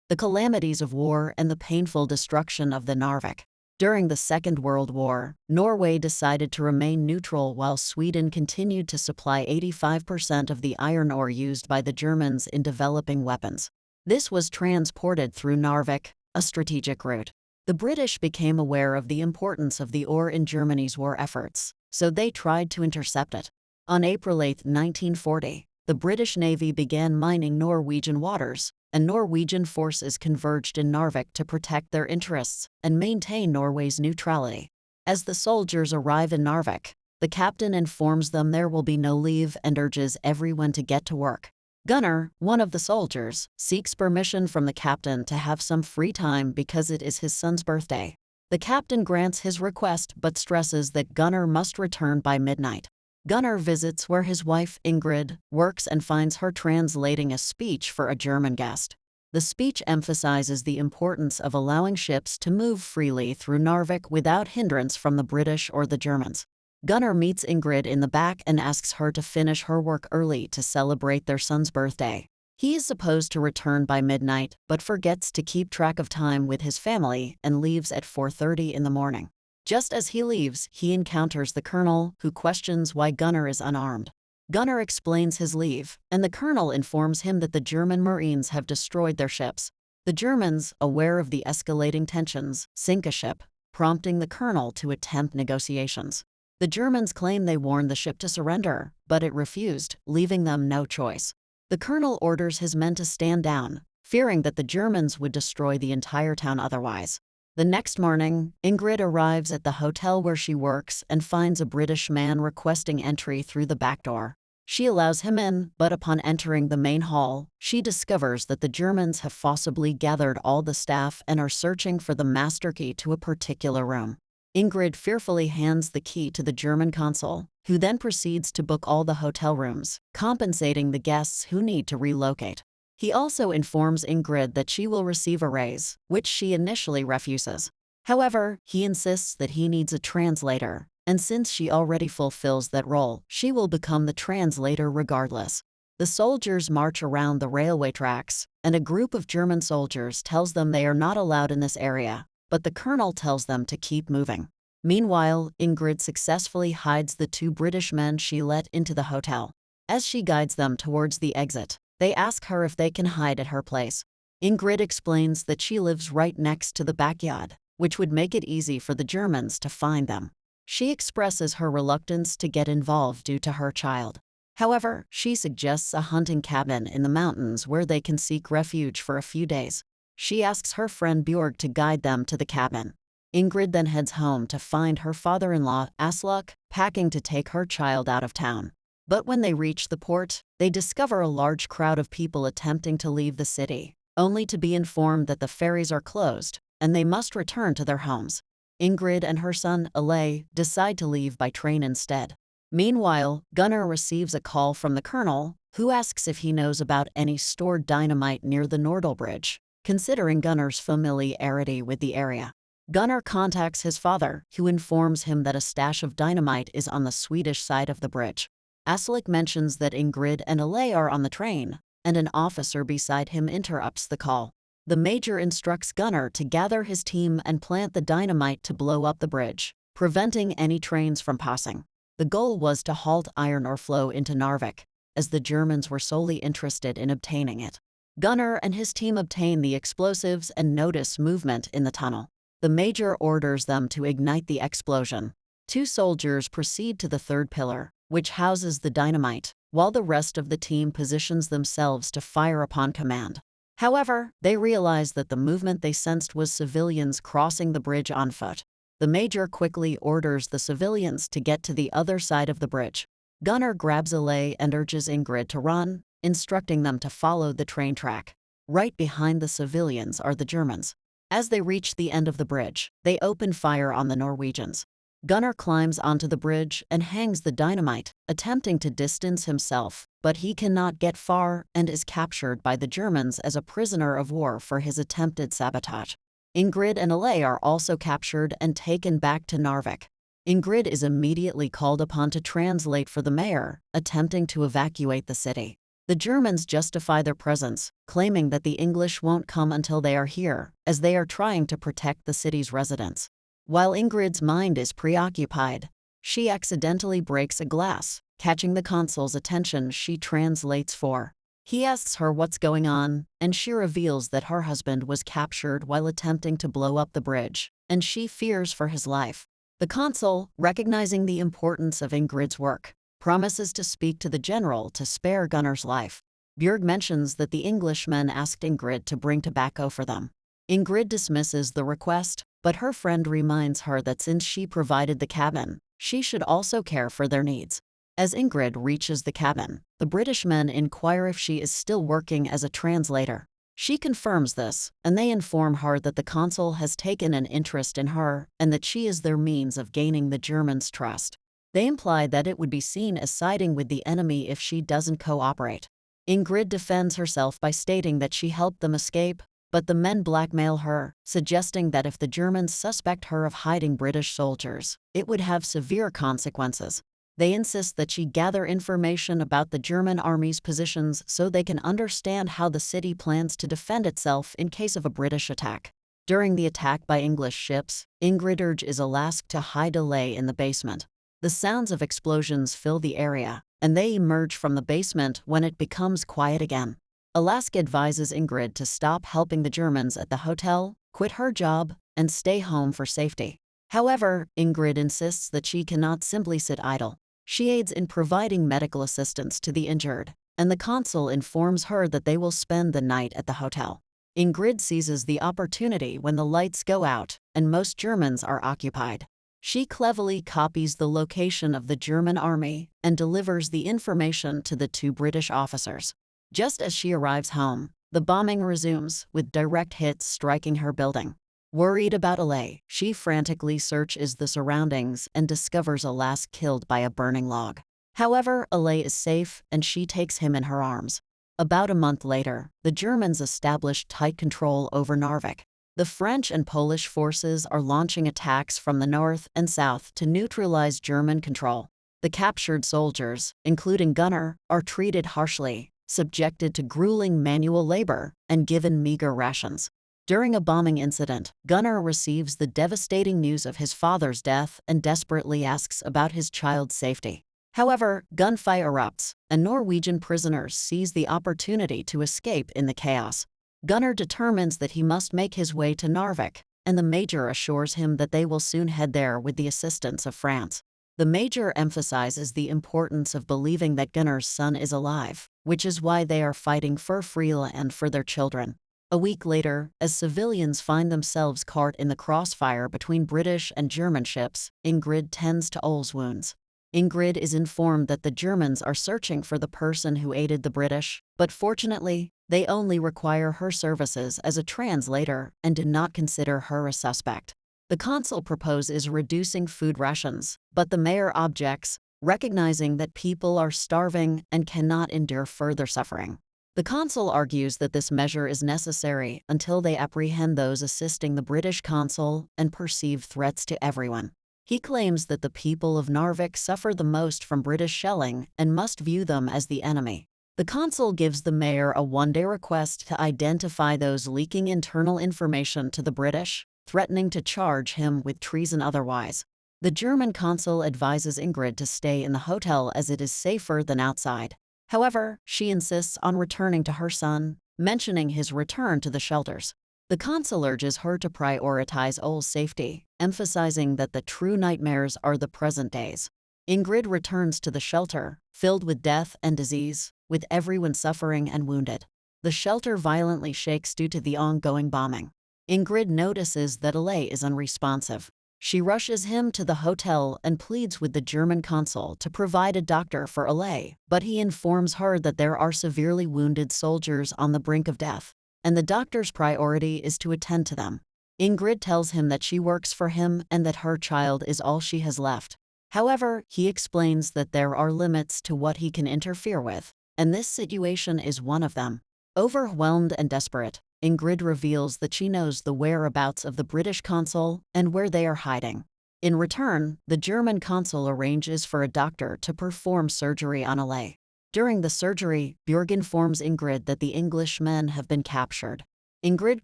the calamities of war and the painful destruction of the Narvik. During the Second World War, Norway decided to remain neutral while Sweden continued to supply 85% of the iron ore used by the Germans in developing weapons. This was transported through Narvik, a strategic route. The British became aware of the importance of the ore in Germany's war efforts, so they tried to intercept it. On April 8, 1940, the British Navy began mining Norwegian waters, and Norwegian forces converged in Narvik to protect their interests and maintain Norway's neutrality. As the soldiers arrive in Narvik, the captain informs them there will be no leave and urges everyone to get to work. Gunnar, one of the soldiers, seeks permission from the captain to have some free time because it is his son's birthday. The captain grants his request but stresses that Gunnar must return by midnight. Gunnar visits where his wife, Ingrid, works and finds her translating a speech for a German guest. The speech emphasizes the importance of allowing ships to move freely through Narvik without hindrance from the British or the Germans. Gunnar meets Ingrid in the back and asks her to finish her work early to celebrate their son's birthday. He is supposed to return by midnight, but forgets to keep track of time with his family and leaves at 4:30 in the morning. Just as he leaves, he encounters the colonel, who questions why Gunnar is unarmed. Gunnar explains his leave, and the colonel informs him that the German Marines have destroyed their ships. The Germans, aware of the escalating tensions, sink a ship, prompting the colonel to attempt negotiations. The Germans claim they warned the ship to surrender, but it refused, leaving them no choice. The colonel orders his men to stand down, fearing that the Germans would destroy the entire town otherwise. The next morning, Ingrid arrives at the hotel where she works and finds a British man requesting entry through the back door. She allows him in, but upon entering the main hall, she discovers that the Germans have forcibly gathered all the staff and are searching for the master key to a particular room. Ingrid fearfully hands the key to the German consul, who then proceeds to book all the hotel rooms, compensating the guests who need to relocate. He also informs Ingrid that she will receive a raise, which she initially refuses. However, he insists that he needs a translator, and since she already fulfills that role, she will become the translator regardless. The soldiers march around the railway tracks, and a group of German soldiers tells them they are not allowed in this area, but the colonel tells them to keep moving. Meanwhile, Ingrid successfully hides the two British men she let into the hotel. As she guides them towards the exit, they ask her if they can hide at her place. Ingrid explains that she lives right next to the backyard, which would make it easy for the Germans to find them. She expresses her reluctance to get involved due to her child. However, she suggests a hunting cabin in the mountains where they can seek refuge for a few days. She asks her friend Björg to guide them to the cabin. Ingrid then heads home to find her father-in-law, Aslak, packing to take her child out of town. But when they reach the port, they discover a large crowd of people attempting to leave the city, only to be informed that the ferries are closed, and they must return to their homes. Ingrid and her son, Ole, decide to leave by train instead. Meanwhile, Gunnar receives a call from the colonel, who asks if he knows about any stored dynamite near the Nordal Bridge, considering Gunnar's familiarity with the area. Gunnar contacts his father, who informs him that a stash of dynamite is on the Swedish side of the bridge. Aslak mentions that Ingrid and Ole are on the train, and an officer beside him interrupts the call. The major instructs Gunnar to gather his team and plant the dynamite to blow up the bridge, preventing any trains from passing. The goal was to halt iron ore flow into Narvik, as the Germans were solely interested in obtaining it. Gunnar and his team obtain the explosives and notice movement in the tunnel. The major orders them to ignite the explosion. Two soldiers proceed to the third pillar, which houses the dynamite, while the rest of the team positions themselves to fire upon command. However, they realize that the movement they sensed was civilians crossing the bridge on foot. The major quickly orders the civilians to get to the other side of the bridge. Gunnar grabs Ole and urges Ingrid to run, instructing them to follow the train track. Right behind the civilians are the Germans. As they reach the end of the bridge, they open fire on the Norwegians. Gunnar climbs onto the bridge and hangs the dynamite, attempting to distance himself, but he cannot get far and is captured by the Germans as a prisoner of war for his attempted sabotage. Ingrid and Ole are also captured and taken back to Narvik. Ingrid is immediately called upon to translate for the mayor, attempting to evacuate the city. The Germans justify their presence, claiming that the English won't come until they are here, as they are trying to protect the city's residents. While Ingrid's mind is preoccupied, she accidentally breaks a glass, catching the consul's attention. She translates for. He asks her what's going on, and she reveals that her husband was captured while attempting to blow up the bridge, and she fears for his life. The consul, recognizing the importance of Ingrid's work, promises to speak to the general to spare Gunnar's life. Björg mentions that the Englishmen asked Ingrid to bring tobacco for them. Ingrid dismisses the request, but her friend reminds her that since she provided the cabin, she should also care for their needs. As Ingrid reaches the cabin, the British men inquire if she is still working as a translator. She confirms this, and they inform her that the consul has taken an interest in her and that she is their means of gaining the Germans' trust. They imply that it would be seen as siding with the enemy if she doesn't cooperate. Ingrid defends herself by stating that she helped them escape, but the men blackmail her, suggesting that if the Germans suspect her of hiding British soldiers, it would have severe consequences. They insist that she gather information about the German army's positions so they can understand how the city plans to defend itself in case of a British attack. During the attack by English ships, Ingrid is asked to hide Alay in the basement. The sounds of explosions fill the area, and they emerge from the basement when it becomes quiet again. Alaska advises Ingrid to stop helping the Germans at the hotel, quit her job, and stay home for safety. However, Ingrid insists that she cannot simply sit idle. She aids in providing medical assistance to the injured, and the consul informs her that they will spend the night at the hotel. Ingrid seizes the opportunity when the lights go out and most Germans are occupied. She cleverly copies the location of the German army and delivers the information to the two British officers. Just as she arrives home, the bombing resumes, with direct hits striking her building. Worried about Alay, she frantically searches the surroundings and discovers Alas killed by a burning log. However, Alay is safe and she takes him in her arms. About a month later, the Germans established tight control over Narvik. The French and Polish forces are launching attacks from the north and south to neutralize German control. The captured soldiers, including Gunnar, are treated harshly, subjected to grueling manual labor, and given meager rations. During a bombing incident, Gunnar receives the devastating news of his father's death and desperately asks about his child's safety. However, gunfire erupts, and Norwegian prisoners seize the opportunity to escape in the chaos. Gunnar determines that he must make his way to Narvik, and the Major assures him that they will soon head there with the assistance of France. The Major emphasizes the importance of believing that Gunnar's son is alive, which is why they are fighting for Friele and for their children. A week later, as civilians find themselves caught in the crossfire between British and German ships, Ingrid tends to Ole's wounds. Ingrid is informed that the Germans are searching for the person who aided the British, but fortunately, they only require her services as a translator and do not consider her a suspect. The consul proposes reducing food rations, but the mayor objects, recognizing that people are starving and cannot endure further suffering. The consul argues that this measure is necessary until they apprehend those assisting the British consul and perceive threats to everyone. He claims that the people of Narvik suffer the most from British shelling and must view them as the enemy. The consul gives the mayor a one-day request to identify those leaking internal information to the British, threatening to charge him with treason otherwise. The German consul advises Ingrid to stay in the hotel as it is safer than outside. However, she insists on returning to her son, mentioning his return to the shelters. The consul urges her to prioritize Ole's safety, emphasizing that the true nightmares are the present days. Ingrid returns to the shelter, filled with death and disease, with everyone suffering and wounded. The shelter violently shakes due to the ongoing bombing. Ingrid notices that Alay is unresponsive. She rushes him to the hotel and pleads with the German consul to provide a doctor for Alay, but he informs her that there are severely wounded soldiers on the brink of death, and the doctor's priority is to attend to them. Ingrid tells him that she works for him and that her child is all she has left. However, he explains that there are limits to what he can interfere with, and this situation is one of them. Overwhelmed and desperate, Ingrid reveals that she knows the whereabouts of the British consul and where they are hiding. In return, the German consul arranges for a doctor to perform surgery on Alay. During the surgery, Björg informs Ingrid that the Englishmen have been captured. Ingrid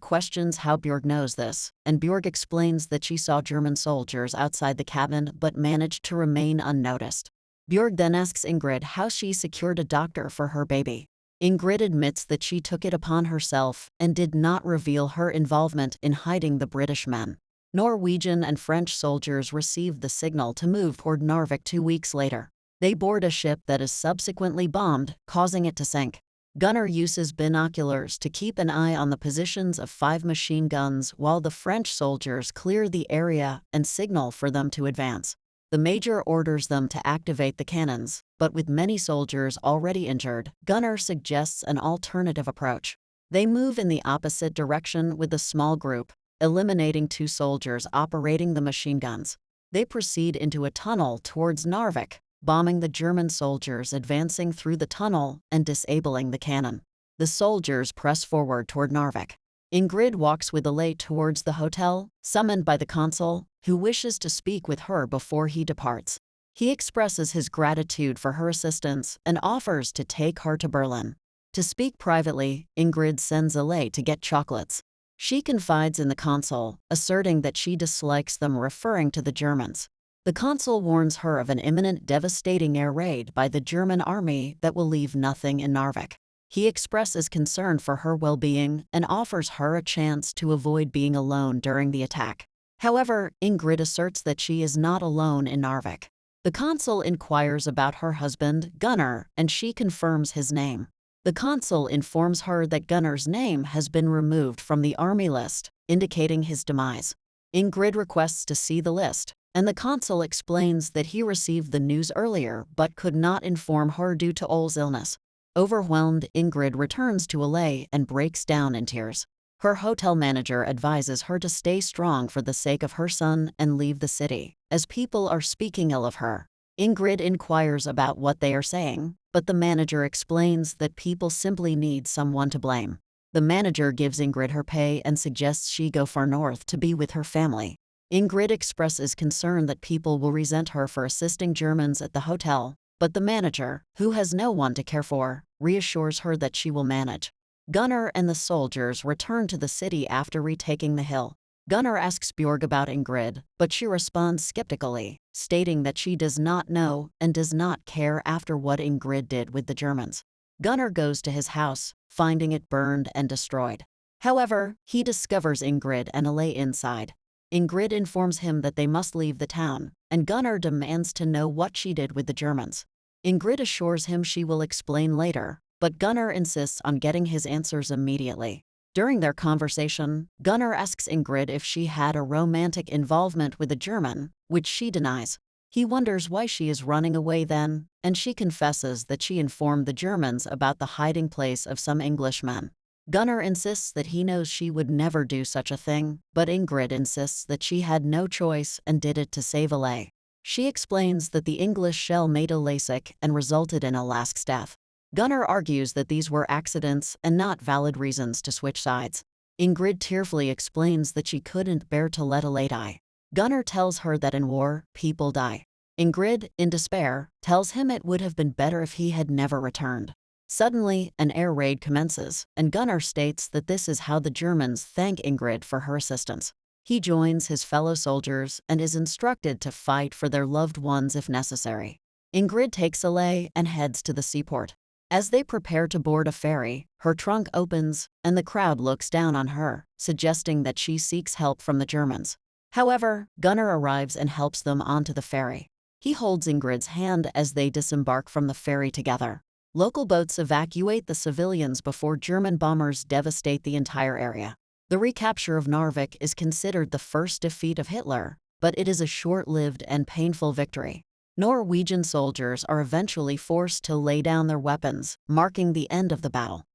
questions how Björg knows this, and Björg explains that she saw German soldiers outside the cabin but managed to remain unnoticed. Björg then asks Ingrid how she secured a doctor for her baby. Ingrid admits that she took it upon herself and did not reveal her involvement in hiding the British men. Norwegian and French soldiers received the signal to move toward Narvik 2 weeks later. They board a ship that is subsequently bombed, causing it to sink. Gunnar uses binoculars to keep an eye on the positions of 5 machine guns while the French soldiers clear the area and signal for them to advance. The major orders them to activate the cannons, but with many soldiers already injured, Gunnar suggests an alternative approach. They move in the opposite direction with a small group, eliminating 2 soldiers operating the machine guns. They proceed into a tunnel towards Narvik, bombing the German soldiers advancing through the tunnel and disabling the cannon. The soldiers press forward toward Narvik. Ingrid walks with Alay towards the hotel, summoned by the consul, who wishes to speak with her before he departs. He expresses his gratitude for her assistance and offers to take her to Berlin. To speak privately, Ingrid sends Alay to get chocolates. She confides in the consul, asserting that she dislikes them, referring to the Germans. The consul warns her of an imminent devastating air raid by the German army that will leave nothing in Narvik. He expresses concern for her well-being and offers her a chance to avoid being alone during the attack. However, Ingrid asserts that she is not alone in Narvik. The consul inquires about her husband, Gunnar, and she confirms his name. The consul informs her that Gunnar's name has been removed from the army list, indicating his demise. Ingrid requests to see the list, and the consul explains that he received the news earlier but could not inform her due to Ole's illness. Overwhelmed, Ingrid returns to Alay and breaks down in tears. Her hotel manager advises her to stay strong for the sake of her son and leave the city, as people are speaking ill of her. Ingrid inquires about what they are saying, but the manager explains that people simply need someone to blame. The manager gives Ingrid her pay and suggests she go far north to be with her family. Ingrid expresses concern that people will resent her for assisting Germans at the hotel, but the manager, who has no one to care for, reassures her that she will manage. Gunnar and the soldiers return to the city after retaking the hill. Gunnar asks Björg about Ingrid, but she responds skeptically, stating that she does not know and does not care after what Ingrid did with the Germans. Gunnar goes to his house, finding it burned and destroyed. However, he discovers Ingrid and Alay inside. Ingrid informs him that they must leave the town, and Gunnar demands to know what she did with the Germans. Ingrid assures him she will explain later, but Gunnar insists on getting his answers immediately. During their conversation, Gunnar asks Ingrid if she had a romantic involvement with a German, which she denies. He wonders why she is running away then, and she confesses that she informed the Germans about the hiding place of some Englishmen. Gunnar insists that he knows she would never do such a thing, but Ingrid insists that she had no choice and did it to save Alay. She explains that the English shell made Alay sick and resulted in Alask's death. Gunnar argues that these were accidents and not valid reasons to switch sides. Ingrid tearfully explains that she couldn't bear to let Alay die. Gunnar tells her that in war, people die. Ingrid, in despair, tells him it would have been better if he had never returned. Suddenly, an air raid commences, and Gunnar states that this is how the Germans thank Ingrid for her assistance. He joins his fellow soldiers and is instructed to fight for their loved ones if necessary. Ingrid takes Alay and heads to the seaport. As they prepare to board a ferry, her trunk opens, and the crowd looks down on her, suggesting that she seeks help from the Germans. However, Gunnar arrives and helps them onto the ferry. He holds Ingrid's hand as they disembark from the ferry together. Local boats evacuate the civilians before German bombers devastate the entire area. The recapture of Narvik is considered the first defeat of Hitler, but it is a short-lived and painful victory. Norwegian soldiers are eventually forced to lay down their weapons, marking the end of the battle.